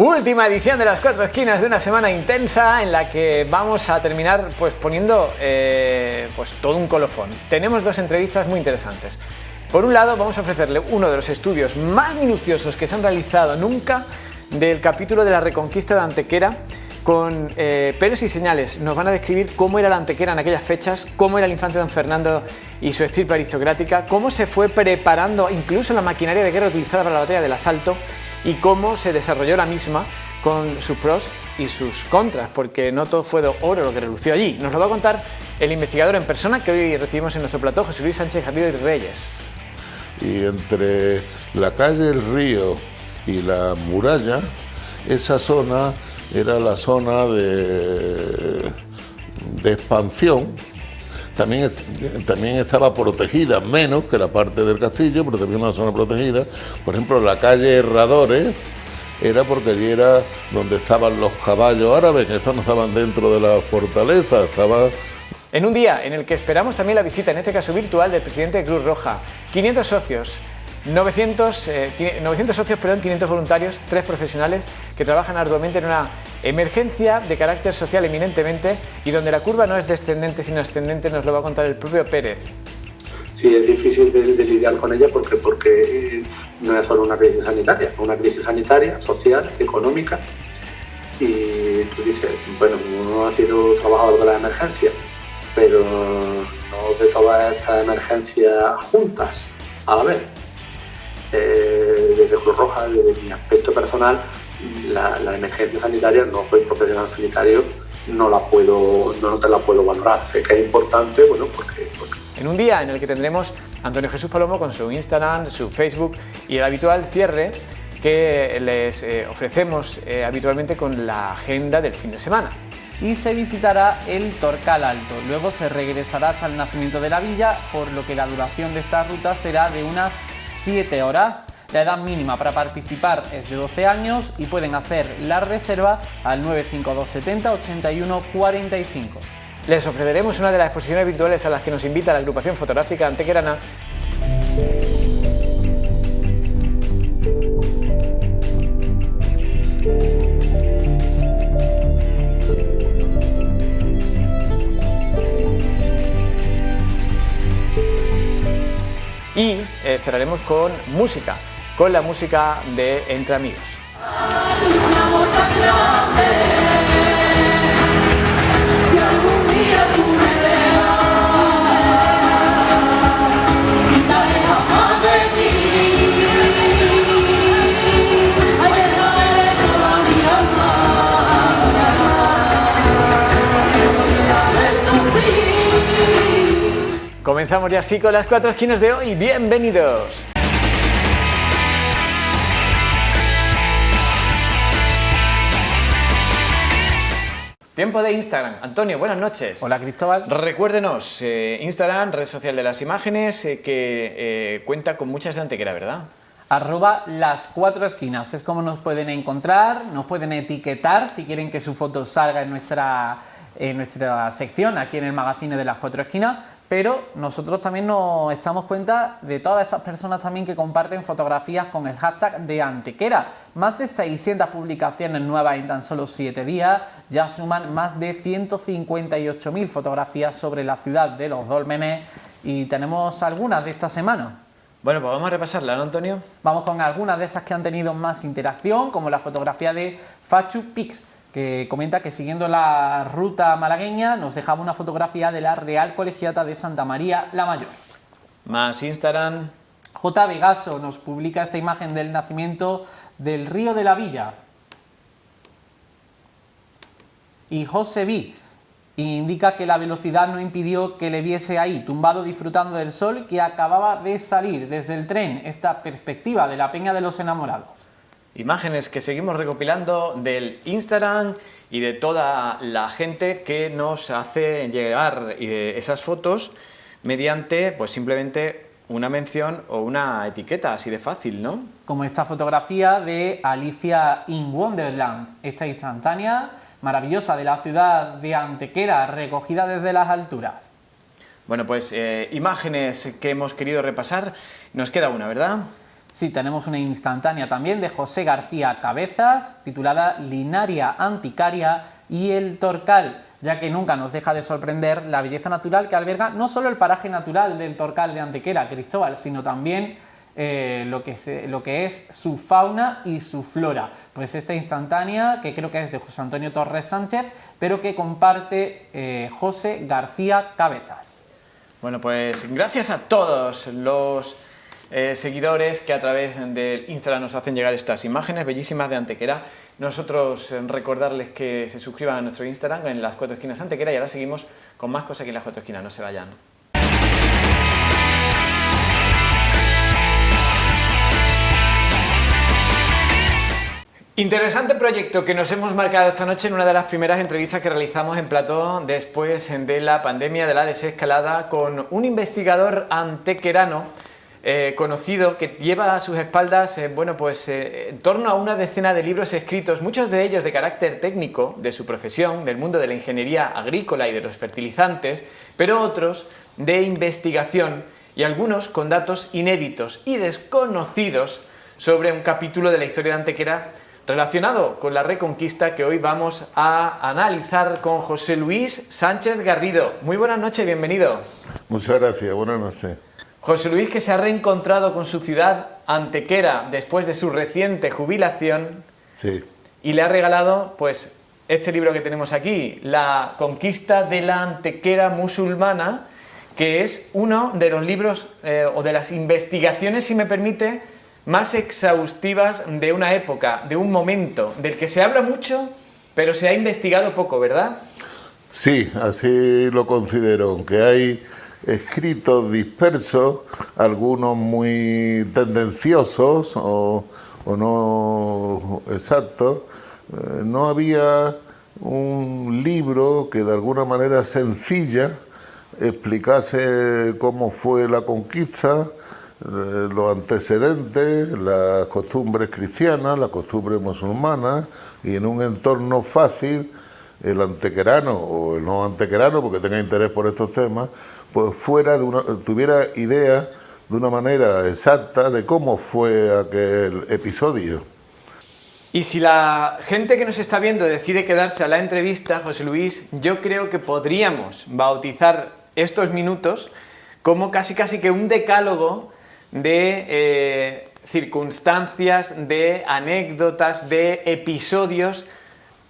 Última edición de Las Cuatro Esquinas de una semana intensa en la que vamos a terminar pues poniendo pues todo un colofón. Tenemos dos entrevistas muy interesantes. Por un lado vamos a ofrecerle uno de los estudios más minuciosos que se han realizado nunca del capítulo de la Reconquista de Antequera, con pelos y señales. Nos van a describir cómo era la Antequera en aquellas fechas, cómo era el infante don Fernando y su estirpe aristocrática, cómo se fue preparando incluso la maquinaria de guerra utilizada para la batalla del Asalto y cómo se desarrolló la misma con sus pros y sus contras, porque no todo fue de oro lo que relució allí. Nos lo va a contar el investigador en persona que hoy recibimos en nuestro plató, José Luis Sánchez Garrido y Reyes. Y entre la calle El Río y la muralla, esa zona era la zona de expansión. También estaba protegida, menos que la parte del castillo, pero también una zona protegida. Por ejemplo, la calle Herradores era porque allí era donde estaban los caballos árabes, que estos no estaban dentro de la fortaleza, estaban... En un día en el que esperamos también la visita, en este caso virtual, del presidente de Cruz Roja, 500 socios, 900 socios, 500 voluntarios, 3 profesionales que trabajan arduamente en una emergencia de carácter social eminentemente y donde la curva no es descendente sino ascendente, nos lo va a contar el propio Pérez. Sí, es difícil de lidiar con ella porque no es solo una crisis sanitaria, social, económica. Y tú dices, bueno, uno ha sido trabajador de la emergencia, pero no de todas estas emergencias juntas a la vez. Desde Cruz Roja, desde mi aspecto personal, la emergencia sanitaria, no soy profesional sanitario, no te la puedo valorar. Sé que es importante, bueno, porque... En un día en el que tendremos a Antonio Jesús Palomo con su Instagram, su Facebook y el habitual cierre que les ofrecemos habitualmente con la agenda del fin de semana. Y se visitará el Torcal Alto. Luego se regresará hasta el nacimiento de la villa, por lo que la duración de esta ruta será de unas 7 horas. La edad mínima para participar es de 12 años y pueden hacer la reserva al 952 70 81 45. Les ofreceremos una de las exposiciones virtuales a las que nos invita la agrupación fotográfica antequerana. Y cerraremos con música, con la música de Entre Amigos. Comenzamos ya así con las 4 esquinas de hoy. ¡Bienvenidos! Tiempo de Instagram. Antonio, buenas noches. Hola, Cristóbal. Recuérdenos, Instagram, red social de las imágenes, que cuenta con muchas de Antequera, ¿verdad? @las 4 esquinas, es como nos pueden encontrar, nos pueden etiquetar si quieren que su foto salga en nuestra sección aquí en el magazine de las 4 esquinas, pero nosotros también nos echamos cuenta de todas esas personas también que comparten fotografías con el hashtag de Antequera. Más de 600 publicaciones nuevas en tan solo 7 días, ya suman más de 158.000 fotografías sobre la ciudad de Los Dólmenes y tenemos algunas de esta semana. Bueno, pues vamos a repasarla, ¿no, Antonio? Vamos con algunas de esas que han tenido más interacción, como la fotografía de Fachu Pix, que comenta que siguiendo la ruta malagueña nos dejaba una fotografía de la Real Colegiata de Santa María la Mayor. Más Instagram. J. Vegaso nos publica esta imagen del nacimiento del río de la Villa. Y José B. indica que la velocidad no impidió que le viese ahí, tumbado disfrutando del sol que acababa de salir desde el tren, esta perspectiva de la Peña de los Enamorados. Imágenes que seguimos recopilando del Instagram y de toda la gente que nos hace llegar esas fotos mediante pues simplemente una mención o una etiqueta, así de fácil, ¿no? Como esta fotografía de Alicia in Wonderland, esta instantánea maravillosa de la ciudad de Antequera, recogida desde las alturas. Bueno, pues imágenes que hemos querido repasar, nos queda una, ¿verdad? Sí, tenemos una instantánea también de José García Cabezas, titulada Linaria Anticaria y el Torcal, ya que nunca nos deja de sorprender la belleza natural que alberga no solo el paraje natural del Torcal de Antequera, Cristóbal, sino también lo que es su fauna y su flora. Pues esta instantánea, que creo que es de José Antonio Torres Sánchez, pero que comparte José García Cabezas. Bueno, pues gracias a todos los seguidores que a través del Instagram nos hacen llegar estas imágenes bellísimas de Antequera. Nosotros recordarles que se suscriban a nuestro Instagram en Las Cuatro Esquinas Antequera, y ahora seguimos con más cosas aquí en Las Cuatro Esquinas, no se vayan. Interesante proyecto que nos hemos marcado esta noche en una de las primeras entrevistas que realizamos en plató después de la pandemia, de la desescalada, con un investigador antequerano conocido que lleva a sus espaldas en torno a una decena de libros escritos, muchos de ellos de carácter técnico, de su profesión, del mundo de la ingeniería agrícola y de los fertilizantes, pero otros de investigación y algunos con datos inéditos y desconocidos sobre un capítulo de la historia de Antequera relacionado con la Reconquista que hoy vamos a analizar con José Luis Sánchez Garrido. Muy buenas noches, bienvenido. Muchas gracias, buenas noches. José Luis, que se ha reencontrado con su ciudad Antequera después de su reciente jubilación, Sí. y le ha regalado pues este libro que tenemos aquí, La conquista de la Antequera musulmana, que es uno de los libros o de las investigaciones, si me permite, más exhaustivas de una época, de un momento, del que se habla mucho, pero se ha investigado poco, ¿verdad? Sí, así lo considero, aunque hay escritos dispersos, algunos muy tendenciosos o no exactos, no había un libro que de alguna manera sencilla explicase cómo fue la conquista, los antecedentes, las costumbres cristianas, las costumbres musulmanas, y en un entorno fácil el antequerano o el no antequerano, porque tenga interés por estos temas, pues tuviera idea de una manera exacta de cómo fue aquel episodio. Y si la gente que nos está viendo decide quedarse a la entrevista, José Luis, yo creo que podríamos bautizar estos minutos como casi que un decálogo de circunstancias, de anécdotas, de episodios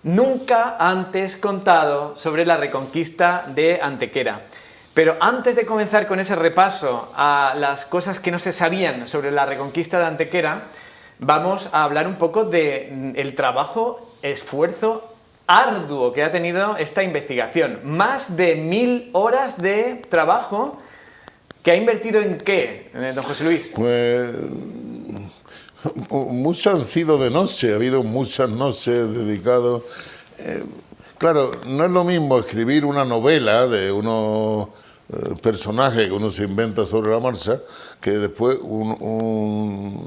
nunca antes contado sobre la Reconquista de Antequera. Pero antes de comenzar con ese repaso a las cosas que no se sabían sobre la Reconquista de Antequera, vamos a hablar un poco del trabajo, esfuerzo arduo que ha tenido esta investigación. Más de 1000 horas de trabajo que ha invertido ¿en qué, don José Luis? Pues muchas han sido de noche, ha habido muchas noches dedicadas. Claro, no es lo mismo escribir una novela de unos personajes que uno se inventa sobre la marcha que después un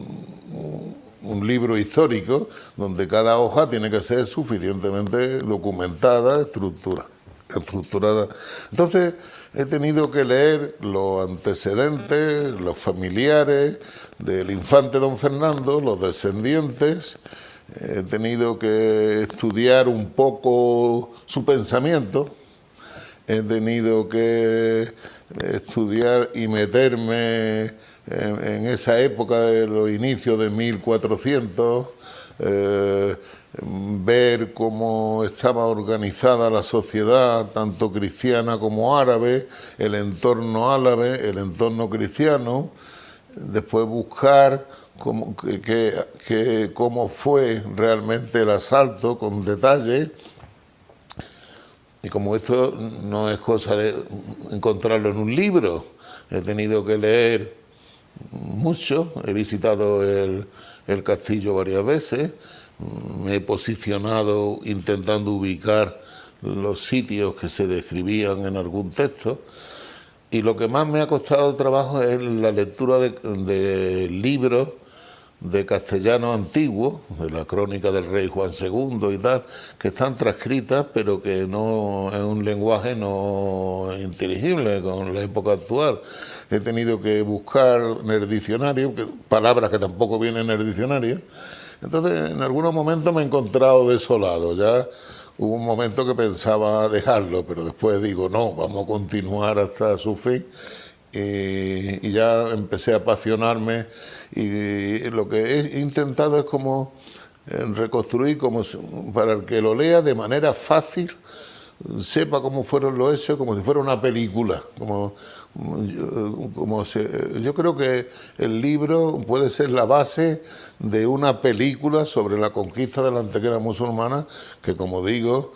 libro histórico donde cada hoja tiene que ser suficientemente documentada, estructurada. Entonces he tenido que leer los antecedentes, los familiares del infante don Fernando, los descendientes. He tenido que estudiar un poco su pensamiento, he tenido que estudiar y meterme en esa época de los inicios de 1400, ver cómo estaba organizada la sociedad, tanto cristiana como árabe, el entorno árabe, el entorno cristiano, después buscar cómo fue realmente el asalto con detalle. Y como esto no es cosa de encontrarlo en un libro, he tenido que leer mucho, he visitado el castillo varias veces, me he posicionado intentando ubicar los sitios que se describían en algún texto, y lo que más me ha costado trabajo es la lectura de libros de castellano antiguo, de la crónica del rey Juan II y tal, que están transcritas, pero que no es un lenguaje no inteligible con la época actual. He tenido que buscar en el diccionario palabras que tampoco vienen en el diccionario. Entonces, en algunos momentos me he encontrado desolado. Ya hubo un momento que pensaba dejarlo, pero después digo, no, vamos a continuar hasta su fin. Y ya empecé a apasionarme y lo que he intentado es como reconstruir para el que lo lea de manera fácil, sepa cómo fueron los hechos, como si fuera una película. Yo creo que el libro puede ser la base de una película sobre la conquista de la Antequera musulmana, que, como digo,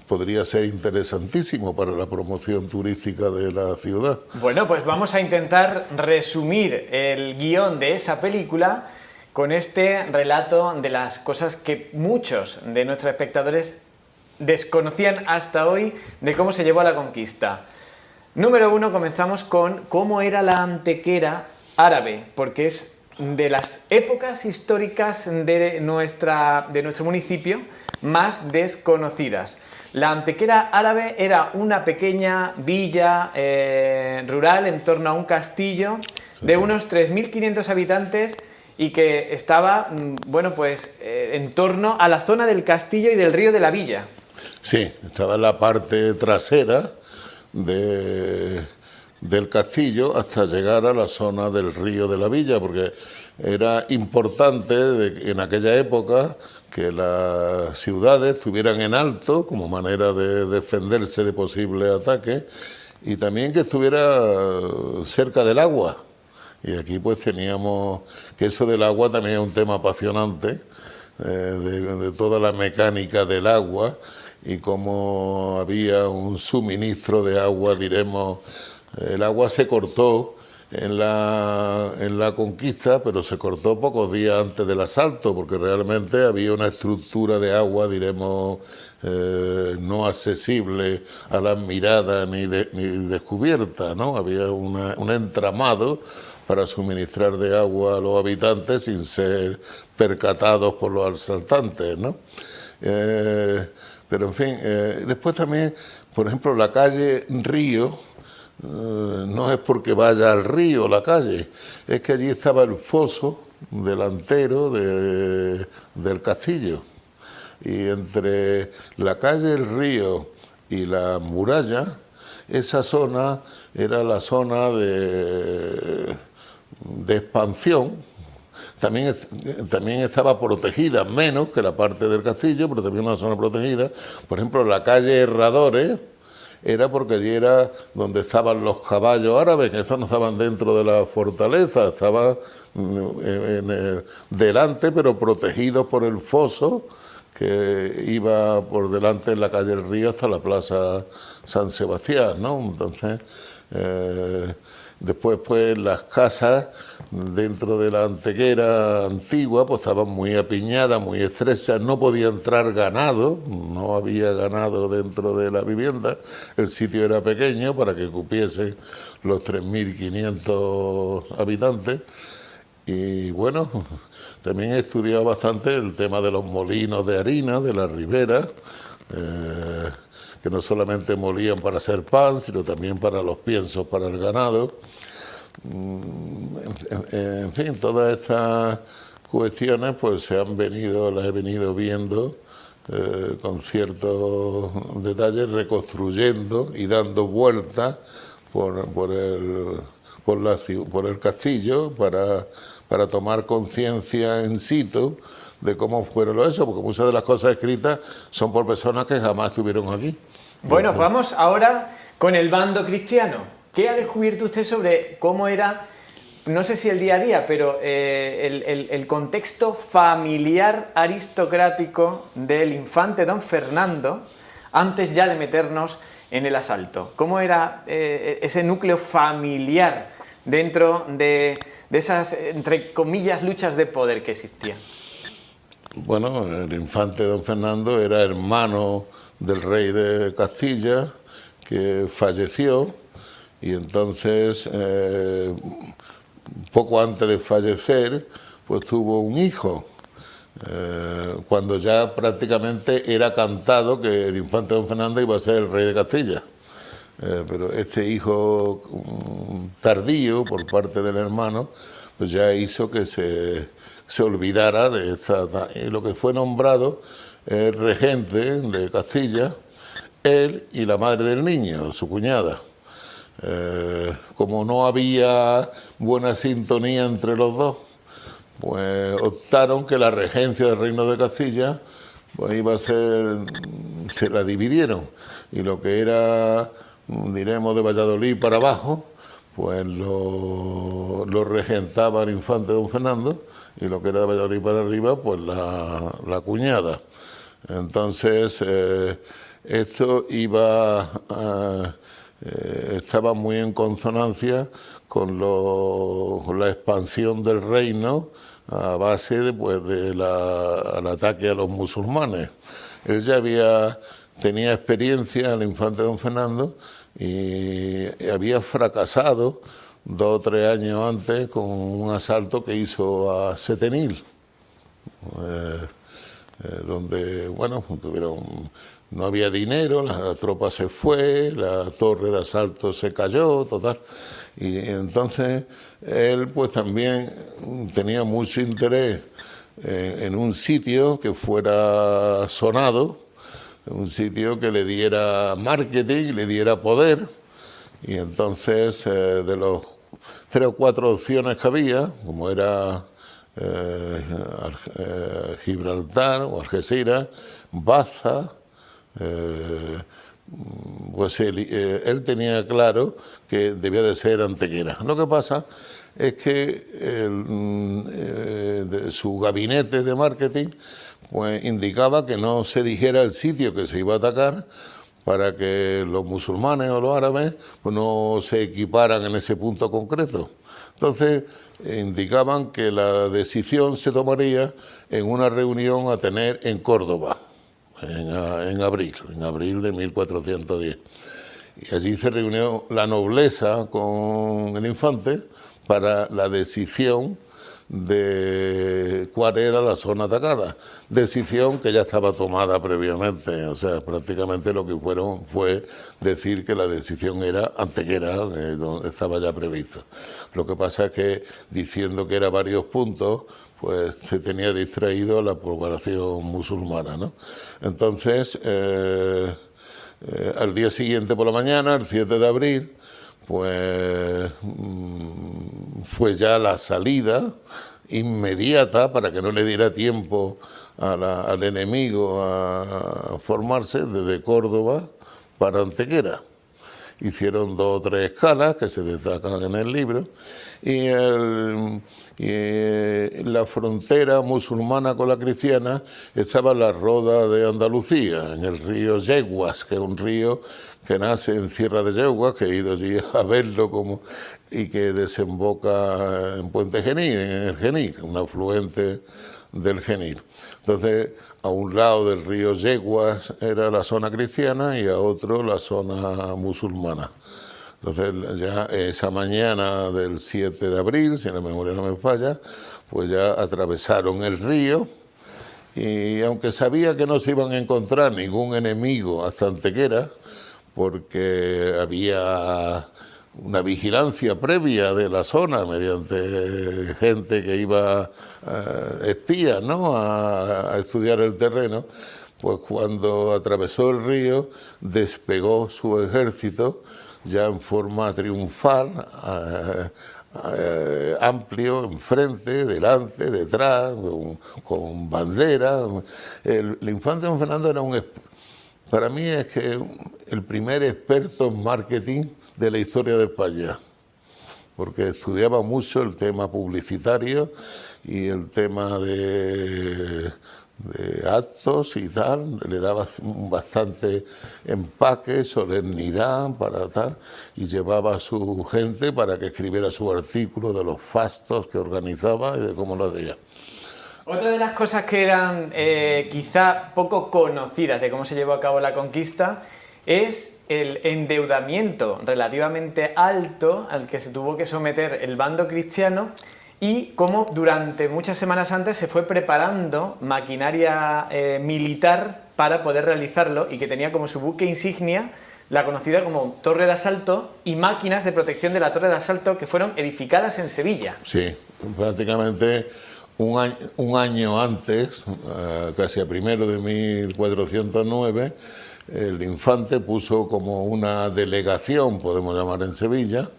podría ser interesantísimo para la promoción turística de la ciudad. Bueno, pues vamos a intentar resumir el guión de esa película con este relato de las cosas que muchos de nuestros espectadores desconocían hasta hoy de cómo se llevó a la conquista. Número 1, comenzamos con cómo era la Antequera árabe, porque es de las épocas históricas de nuestro municipio más desconocidas. La Antequera árabe era una pequeña villa rural en torno a un castillo de unos 3.500 habitantes y que estaba, bueno, pues en torno a la zona del castillo y del río de la villa. Sí, estaba en la parte trasera del castillo hasta llegar a la zona del río de la villa, porque era importante en aquella época que las ciudades estuvieran en alto como manera de defenderse de posibles ataques y también que estuviera cerca del agua. Y aquí pues teníamos que eso del agua también es un tema apasionante, de toda la mecánica del agua y cómo había un suministro de agua, diremos. El agua se cortó en la conquista, pero se cortó pocos días antes del asalto, porque realmente había una estructura de agua, diremos, no accesible a las miradas ni descubierta, ¿no? Había un entramado para suministrar de agua a los habitantes sin ser percatados por los asaltantes, ¿no? Pero en fin, después también, por ejemplo, la calle Río, no es porque vaya al río la calle, es que allí estaba el foso delantero del castillo. Y entre la calle El Río y la muralla, esa zona era la zona de expansión. También estaba protegida, menos que la parte del castillo, pero también una zona protegida. Por ejemplo, la calle Herradores era porque allí era donde estaban los caballos árabes, que estos no estaban dentro de la fortaleza, estaban delante, pero protegidos por el foso que iba por delante en la calle del Río hasta la plaza San Sebastián, ¿no? Entonces, después pues las casas dentro de la Antequera antigua pues estaban muy apiñadas, muy estrechas, no podía entrar ganado, no había ganado dentro de la vivienda, el sitio era pequeño para que cupiese los 3.500 habitantes. Y bueno, también he estudiado bastante el tema de los molinos de harina, de la ribera, que no solamente molían para hacer pan, sino también para los piensos para el ganado. En fin, todas estas cuestiones pues las he venido viendo con ciertos detalles, reconstruyendo y dando vueltas por el castillo para tomar conciencia in situ de cómo fueron los hechos, porque muchas de las cosas escritas son por personas que jamás estuvieron aquí. Bueno, vamos ahora con el bando cristiano. ¿Qué ha descubierto usted sobre cómo era, no sé si el día a día, pero el contexto familiar aristocrático del infante don Fernando antes ya de meternos en el asalto? ¿Cómo era ese núcleo familiar dentro de esas, entre comillas, luchas de poder que existían? Bueno, el infante don Fernando era hermano del rey de Castilla, que falleció, y entonces, poco antes de fallecer, pues tuvo un hijo, cuando ya prácticamente era cantado que el infante don Fernando iba a ser el rey de Castilla. Pero este hijo tardío por parte del hermano pues ya hizo que se olvidara de esta, y lo que fue nombrado regente de Castilla, él y la madre del niño, su cuñada. Como no había buena sintonía entre los dos, pues optaron que la regencia del Reino de Castilla pues iba a ser, se la dividieron, y lo que era, diremos, de Valladolid para abajo, pues lo regentaba el infante don Fernando, y lo que era de Valladolid para arriba, pues la cuñada. Entonces, esto iba estaba muy en consonancia con la expansión del reino a base del ataque a los musulmanes. Él ya tenía experiencia, el infante don Fernando, y había fracasado 2 o 3 años antes con un asalto que hizo a Setenil, donde, bueno, no había dinero, la tropa se fue, la torre de asalto se cayó, total. Y entonces él pues también tenía mucho interés en un sitio que fuera sonado, un sitio que le diera marketing, le diera poder. Y entonces de los 3 o 4 opciones que había, como era Gibraltar o Algeciras, Baza, pues él tenía claro que debía de ser Antequera. Lo que pasa es que su gabinete de marketing pues indicaba que no se dijera el sitio que se iba a atacar, para que los musulmanes o los árabes pues no se equiparan en ese punto concreto. Entonces indicaban que la decisión se tomaría en una reunión a tener en Córdoba, en abril de 1410. Y allí se reunió la nobleza con el infante para la decisión de cuál era la zona atacada, decisión que ya estaba tomada previamente. O sea, prácticamente lo que fue decir que la decisión era Antequera, donde estaba ya previsto. Lo que pasa es que diciendo que era varios puntos, pues se tenía distraído a la población musulmana, ¿no? Entonces, al día siguiente por la mañana, el 7 de abril, pues fue ya la salida inmediata para que no le diera tiempo al enemigo a formarse desde Córdoba para Antequera. Hicieron 2 o 3 escalas que se destacan en el libro, y la frontera musulmana con la cristiana estaba en la Roda de Andalucía, en el río Yeguas, que es un río que nace en Sierra de Yeguas, que he ido allí a verlo, y que desemboca en Puente Genil, en el Genil, un afluente del Genil. Entonces, a un lado del río Yeguas era la zona cristiana y a otro la zona musulmana. Entonces, ya esa mañana del 7 de abril, si la memoria no me falla, pues ya atravesaron el río, y aunque sabía que no se iban a encontrar ningún enemigo hasta Antequera, porque había una vigilancia previa de la zona mediante gente que iba espías, ¿no?, a estudiar el terreno, pues cuando atravesó el río despegó su ejército ya en forma triunfal, amplio, enfrente, delante, detrás, con bandera. El infante don Fernando era para mí es que el primer experto en marketing de la historia de España, porque estudiaba mucho el tema publicitario y el tema de actos y tal, le daba bastante empaque, solemnidad para tal, y llevaba a su gente para que escribiera su artículo de los fastos que organizaba y de cómo lo hacía. Otra de las cosas que eran quizá poco conocidas de cómo se llevó a cabo la conquista es el endeudamiento relativamente alto al que se tuvo que someter el bando cristiano y cómo durante muchas semanas antes se fue preparando maquinaria militar para poder realizarlo y que tenía como su buque insignia la conocida como Torre de Asalto y máquinas de protección de la Torre de Asalto que fueron edificadas en Sevilla. Sí, prácticamente un año antes, casi a primero de 1409, el infante puso como una delegación, podemos llamar, en Sevilla,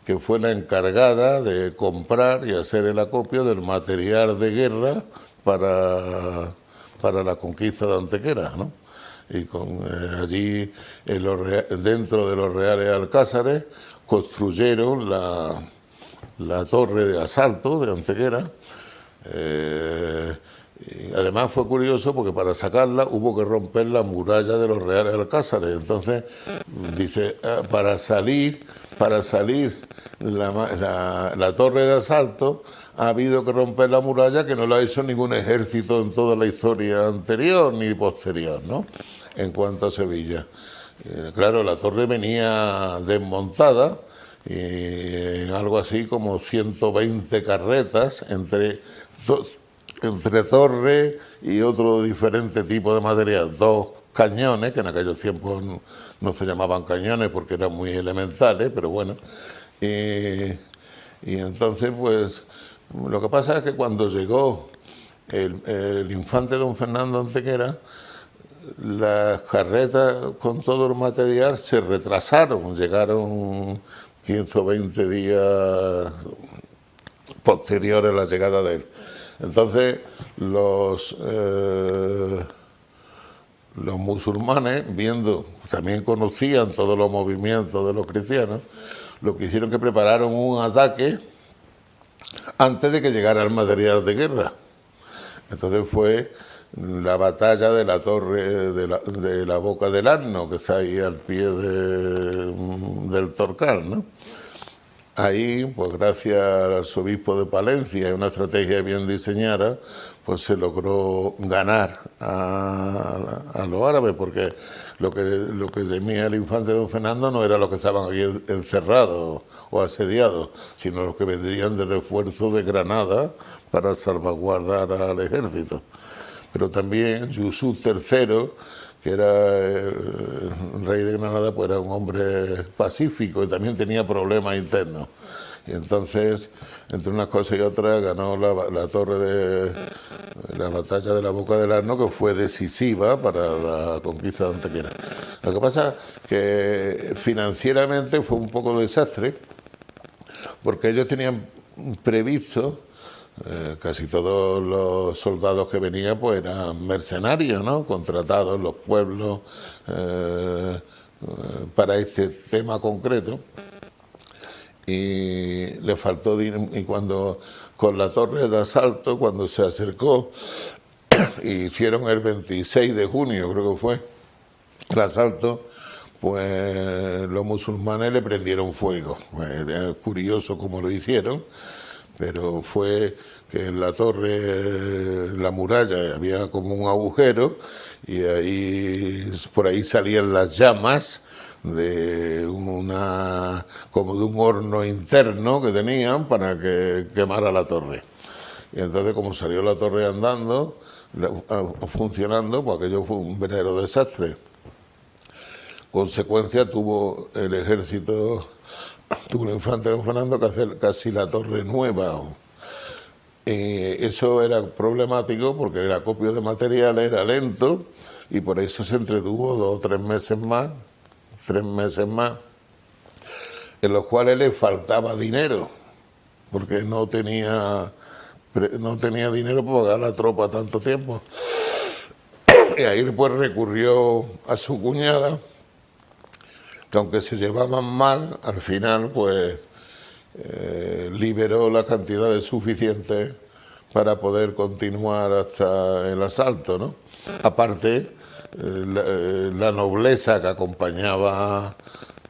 que fue la encargada de comprar y hacer el acopio del material de guerra para la conquista de Antequera, ¿no? Y allí, dentro de los Reales Alcázares, construyeron la torre de asalto de Antequera. Y además fue curioso porque para sacarla hubo que romper la muralla de los Reales Alcázares. Entonces dice, para salir la torre de asalto ha habido que romper la muralla, que no la hizo ningún ejército en toda la historia anterior ni posterior, ¿no? En cuanto a Sevilla. Claro, la torre venía desmontada y algo así como 120 carretas entre torre y otro diferente tipo de material, 2 cañones, que en aquellos tiempos no se llamaban cañones porque eran muy elementales, pero bueno. Y entonces, pues, lo que pasa es que cuando llegó el infante don Fernando Antequera, las carretas con todo el material se retrasaron, llegaron 15 o 20 días posteriores a la llegada de él. Entonces los musulmanes, viendo, también conocían todos los movimientos de los cristianos, lo que hicieron que prepararon un ataque antes de que llegara el material de guerra. Entonces fue la batalla de la torre de la Boca del Asno, que está ahí al pie del Torcal, ¿no? Ahí, pues gracias al arzobispo de Palencia y una estrategia bien diseñada, pues se logró ganar a los árabes, porque lo que temía el infante don Fernando no era los que estaban aquí encerrados o asediados, sino los que vendrían de refuerzo de Granada para salvaguardar al ejército. Pero también Yusuf III, que era el rey de Granada, pues era un hombre pacífico y también tenía problemas internos. Y entonces, entre unas cosas y otras, ganó la torre de la batalla de la Boca del Asno, que fue decisiva para la conquista de Antequera. Lo que pasa es que financieramente fue un poco desastre, porque ellos tenían previsto, casi todos los soldados que venían pues eran mercenarios, ¿no? Contratados en los pueblos para este tema concreto, y le faltó dinero. Y cuando con la torre de asalto, cuando se acercó, hicieron el 26 de junio, creo que fue, el asalto, pues los musulmanes le prendieron fuego. Es curioso cómo lo hicieron, pero fue que en la torre, la muralla, había como un agujero y por ahí salían las llamas como de un horno interno que tenían para que quemara la torre. Y entonces, como salió la torre andando, funcionando, pues aquello fue un verdadero desastre. Consecuencia tuvo el ejército, tuvo el infante don Fernando que hacer casi la torre nueva. Eso era problemático porque el acopio de materiales era lento y por eso se entretuvo 2 o 3 meses más, en los cuales le faltaba dinero, porque no tenía dinero para pagar la tropa tanto tiempo. Y ahí pues recurrió a su cuñada, que aunque se llevaban mal, al final pues liberó las cantidades suficientes para poder continuar hasta el asalto, ¿no? Aparte, la nobleza que acompañaba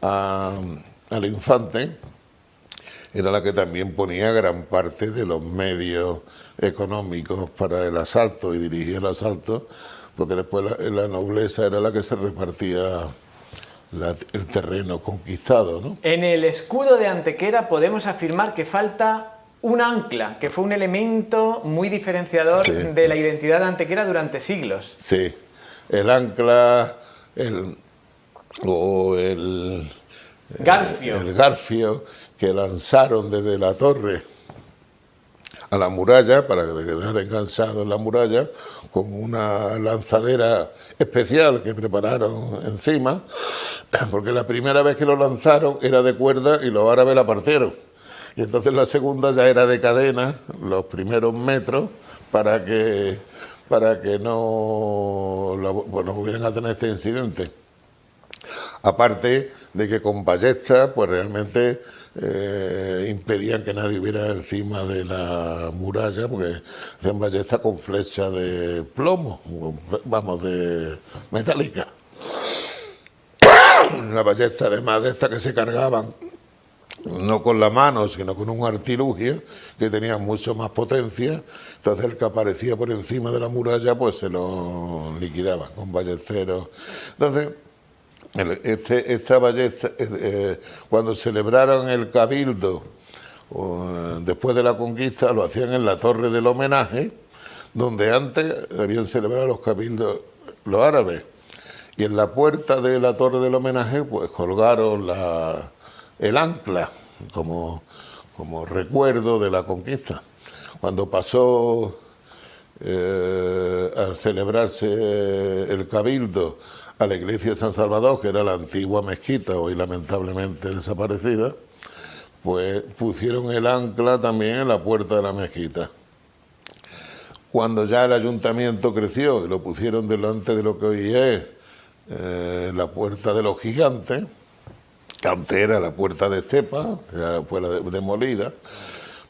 al infante era la que también ponía gran parte de los medios económicos para el asalto y dirigía el asalto, porque después la nobleza era la que se repartía el terreno conquistado, ¿no? En el escudo de Antequera podemos afirmar que falta un ancla, que fue un elemento muy diferenciador Sí. de la identidad de Antequera durante siglos. Sí, el ancla, Garfio. el garfio que lanzaron desde la torre a la muralla, para que quedara enganchado en la muralla, con una lanzadera especial que prepararon encima, porque la primera vez que lo lanzaron era de cuerda y los árabes la partieron. Y entonces la segunda ya era de cadena, los primeros metros, para que no volvieran a tener este incidente. Aparte de que con ballestas, pues realmente impedían que nadie hubiera encima de la muralla, porque hacían ballestas con flecha de plomo, vamos, de metálica. La ballesta, además de estas que se cargaban, no con la mano, sino con un artilugio que tenía mucho más potencia, entonces el que aparecía por encima de la muralla, pues se lo liquidaban con ballesteros. Entonces, esta ballesta, cuando celebraron el cabildo, después de la conquista, lo hacían en la torre del homenaje, donde antes habían celebrado los cabildos los árabes. Y en la puerta de la torre del homenaje, pues colgaron el ancla como recuerdo de la conquista. Cuando pasó al celebrarse el cabildo a la iglesia de San Salvador, que era la antigua mezquita, hoy lamentablemente desaparecida, pues pusieron el ancla también en la puerta de la mezquita. Cuando ya el ayuntamiento creció y lo pusieron delante de lo que hoy es la puerta de los gigantes, que antes era la puerta de cepa, que fue la demolida,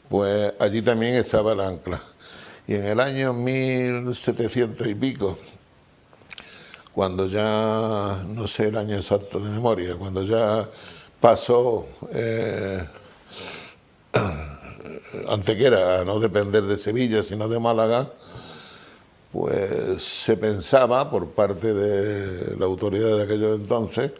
pues allí también estaba el ancla. Y en el año 1700 y pico, cuando ya, no sé el año exacto de memoria, cuando ya pasó Antequera a no depender de Sevilla, sino de Málaga, pues se pensaba por parte de la autoridad de aquellos entonces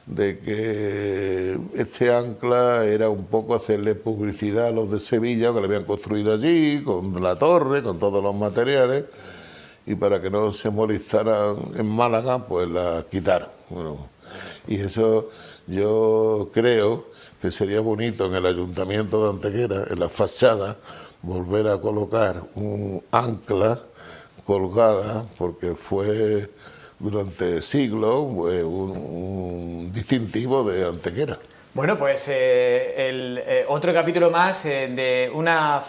de que este ancla era un poco hacerle publicidad a los de Sevilla, que lo habían construido allí, con la torre, con todos los materiales, y para que no se molestaran en Málaga, pues la quitaron. Bueno, y eso yo creo que sería bonito en el ayuntamiento de Antequera, en la fachada, volver a colocar un ancla colgada, porque fue durante siglos pues, un distintivo de Antequera. Bueno, pues otro capítulo más de una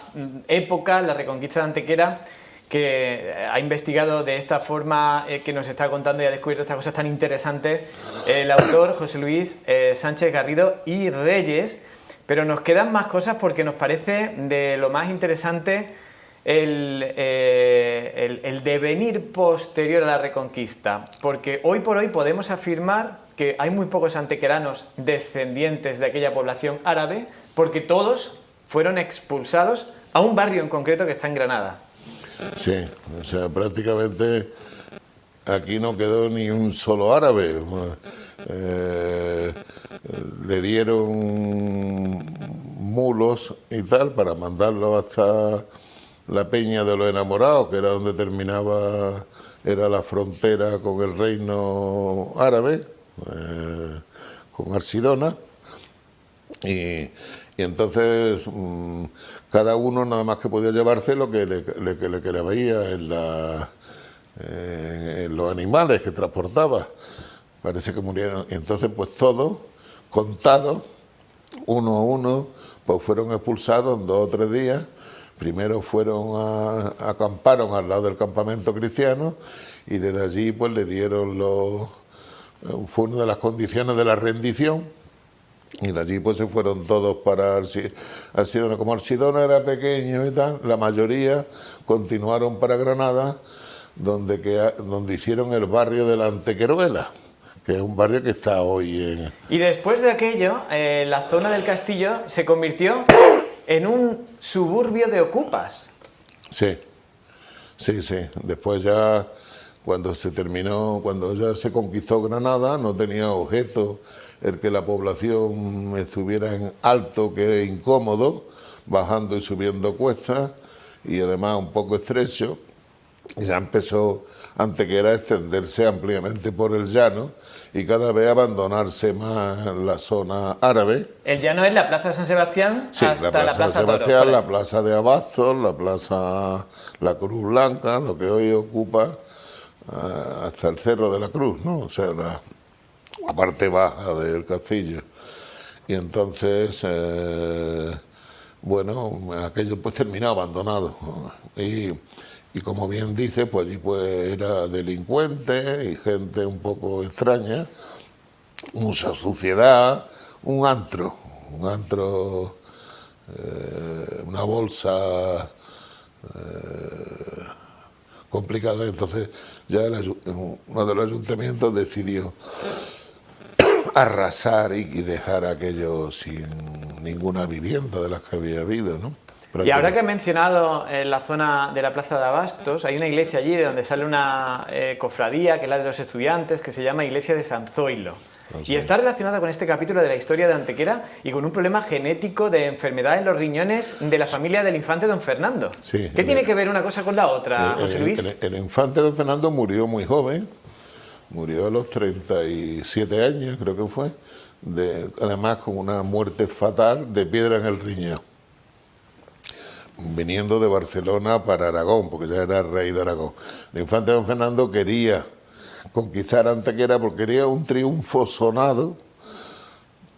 época, la Reconquista de Antequera, que ha investigado de esta forma que nos está contando y ha descubierto estas cosas tan interesantes el autor José Luis Sánchez Garrido y Reyes, pero nos quedan más cosas porque nos parece de lo más interesante el devenir posterior a la Reconquista, porque hoy por hoy podemos afirmar que hay muy pocos antequeranos descendientes de aquella población árabe, porque todos fueron expulsados a un barrio en concreto que está en Granada. Sí, o sea, prácticamente aquí no quedó ni un solo árabe. Le dieron mulos y tal para mandarlo hasta la Peña de los Enamorados, que era donde terminaba, era la frontera con el reino árabe, con Arsidona. Y entonces cada uno nada más que podía llevarse lo que le veía en los animales que transportaba. Parece que murieron. Y entonces pues todos, contados, uno a uno, pues fueron expulsados en 2 o 3 días. Primero acamparon al lado del campamento cristiano y desde allí pues le dieron fue una de las condiciones de la rendición. Y de allí pues se fueron todos para Arsidona. Como Arsidona era pequeño y tal, la mayoría continuaron para Granada, donde hicieron el barrio de la Antequeruela, que es un barrio que está hoy en... Y después de aquello, la zona del castillo se convirtió en un suburbio de ocupas. Sí, sí, sí. Después ya, cuando se terminó, cuando ya se conquistó Granada, no tenía objeto el que la población estuviera en alto, que es incómodo, bajando y subiendo cuestas, y además un poco estrecho. Y ya empezó Antequera a extenderse ampliamente por el llano y cada vez abandonarse más la zona árabe. El llano es la Plaza de San Sebastián Sí, hasta la Plaza de Toro, Sebastián, por ahí. la Plaza de Abastos, la Plaza La Cruz Blanca, lo que hoy ocupa hasta el Cerro de la Cruz, ¿no? O sea, la parte baja del castillo. Y entonces, bueno, aquello pues terminó abandonado. Y como bien dice, pues allí pues era delincuente y gente un poco extraña, mucha suciedad, un antro, una bolsa complicada. Entonces ya uno de los ayuntamientos decidió arrasar y dejar aquello sin ninguna vivienda de las que había habido, ¿no? Y ahora que he mencionado la zona de la Plaza de Abastos, hay una iglesia allí de donde sale una cofradía, que es la de los estudiantes, que se llama Iglesia de San Zoilo. Y está relacionada con este capítulo de la historia de Antequera y con un problema genético de enfermedad en los riñones de la familia del infante don Fernando. Sí, ¿Qué tiene que ver una cosa con la otra, José Luis? El infante don Fernando murió muy joven, murió a los 37 años, creo que fue, además con una muerte fatal de piedra en el riñón, viniendo de Barcelona para Aragón, porque ya era rey de Aragón. El infante don Fernando quería conquistar Antequera porque quería un triunfo sonado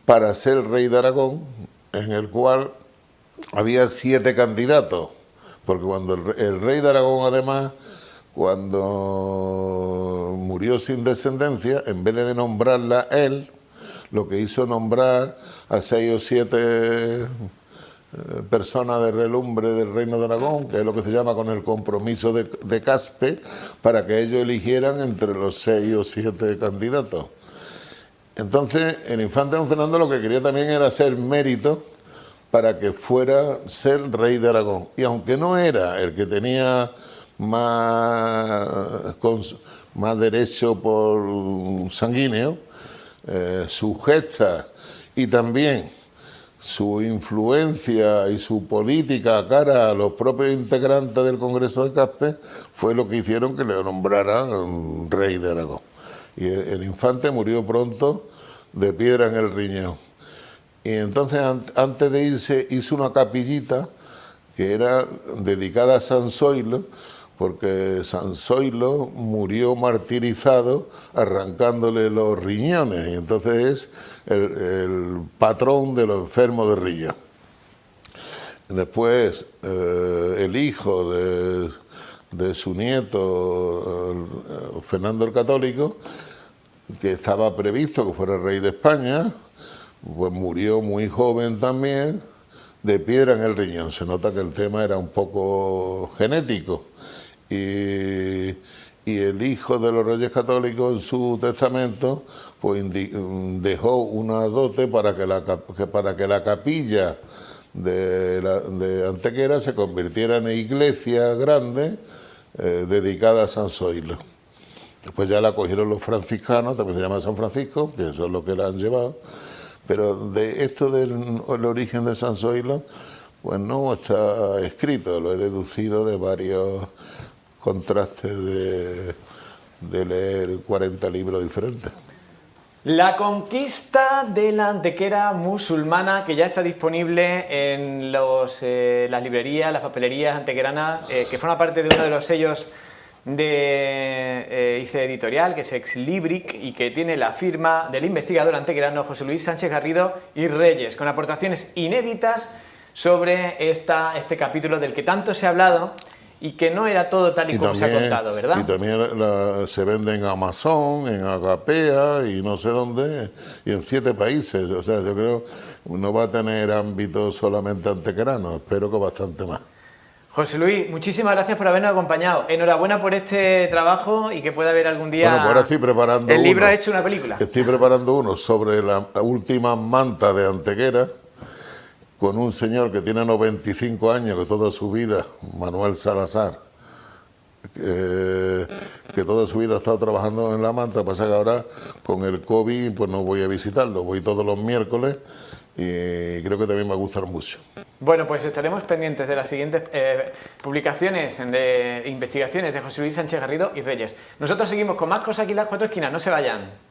para ser rey de Aragón, en el cual había 7 candidatos, porque cuando el rey de Aragón, además, cuando murió sin descendencia, en vez de nombrarla él, lo que hizo nombrar a 6 o 7 personas de relumbre del Reino de Aragón, que es lo que se llama con el compromiso de Caspe, para que ellos eligieran entre los 6 o 7 candidatos. Entonces, el infante don Fernando lo que quería también era hacer mérito para que fuera ser rey de Aragón. Y aunque no era el que tenía más derecho por sanguíneo, su gesta y también su influencia y su política cara a los propios integrantes del Congreso de Caspe fue lo que hicieron que le nombraran rey de Aragón. Y el infante murió pronto de piedra en el riñón. Y entonces antes de irse hizo una capillita que era dedicada a San Zoilo, porque San Zoilo murió martirizado arrancándole los riñones, y entonces es el patrón de los enfermos de riñón. Después el hijo de su nieto, Fernando el Católico, que estaba previsto que fuera rey de España, pues murió muy joven también, de piedra en el riñón. Se nota que el tema era un poco genético. Y el hijo de los Reyes Católicos en su testamento pues dejó una dote para que la capilla de Antequera se convirtiera en iglesia grande dedicada a San Zoilo. Después ya la cogieron los franciscanos, también se llama San Francisco, que eso es lo que la han llevado. Pero de esto del origen de San Zoilo, pues no está escrito, lo he deducido de varios contrastes de leer 40 libros diferentes. La conquista de la Antequera musulmana, que ya está disponible en las librerías, las papelerías antequeranas, que forma parte de uno de los sellos de ICE Editorial, que es Ex Libric, y que tiene la firma del investigador antequerano José Luis Sánchez Garrido y Reyes, con aportaciones inéditas sobre este capítulo del que tanto se ha hablado y que no era todo tal y como se ha contado, ¿verdad? Y también se vende en Amazon, en Agapea y no sé dónde, y en 7 países. O sea, yo creo que no va a tener ámbito solamente antequerano, espero que bastante más. José Luis, muchísimas gracias por habernos acompañado. Enhorabuena por este trabajo y que pueda haber algún día... Bueno, pues ahora estoy preparando el libro ha hecho una película. Estoy preparando uno sobre la última manta de Antequera, con un señor que tiene 95 años, que toda su vida, Manuel Salazar, que toda su vida ha estado trabajando en la manta, pasa que ahora con el COVID pues no voy a visitarlo, voy todos los miércoles y creo que también me va a gustar mucho. Bueno, pues estaremos pendientes de las siguientes publicaciones de investigaciones de José Luis Sánchez Garrido y Reyes. Nosotros seguimos con más cosas aquí en Las Cuatro Esquinas, no se vayan.